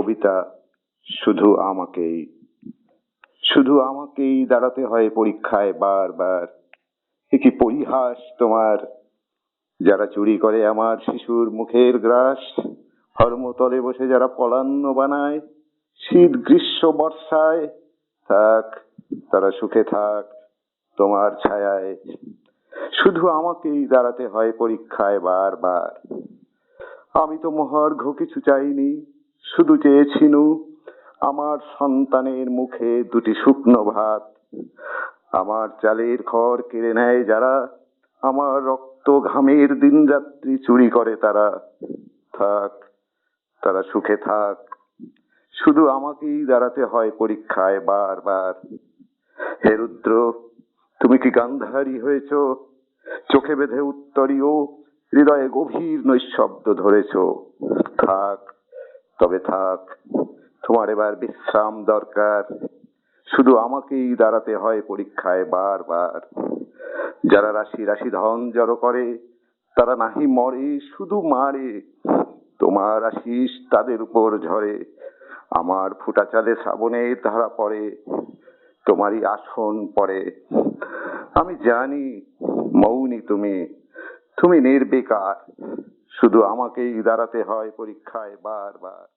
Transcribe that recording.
কবিতা শুধু আমাকেই শুধু আমাকেই দাঁড়াতে হয় পরীক্ষায় বারবার। এ কি পরিহাস তোমার, যারা চুরি করে আমার শিশুর মুখের গ্রাস, হর্মতলে বসে যারা পলান্ন বানায় শীত গ্রীষ্ম বর্ষায়, থাক তারা সুখে থাক তোমার ছায়ায়। শুধু আমাকেই দাঁড়াতে হয় পরীক্ষায় বারবার। আমি তো মহার্ঘ কিছু চাইনি, শুধু চেয়েছিনু আমার সন্তানের মুখে দুটি শুকনো ভাত। আমার চালের খড় কেড়ে নেয় যারা, আমার রক্ত ঘামের দিন রাত্রি চুরি করে তারা, থাক তারা সুখে থাক। শুধু আমাকেই দাঁড়াতে হয় পরীক্ষায় বারবার। হে রুদ্র, তুমি কি গান্ধারী হয়েছ? চোখে বেঁধে উত্তরীয়, হৃদয়ে গভীর নৈঃশব্দ ধরেছ। থাক তবে থাক, তোমার এবার বিশ্রাম দরকার। শুধু আমাকেই দাঁড়াতে হয় পরীক্ষায় বারবার। যারা রাশি রাশি ধন জড়ো করে তারা নাহি মরে, শুধু মারে। তোমার আশিস তাদের উপর ঝরে, আমার ফুটা চালে শ্রাবণের ধারা পড়ে, তোমারই আসন পড়ে। আমি জানি মৌনী তুমি, তুমি নির্বিকার। শুধু আমাকেই দাঁড়াতে হয় পরীক্ষায় বারবার।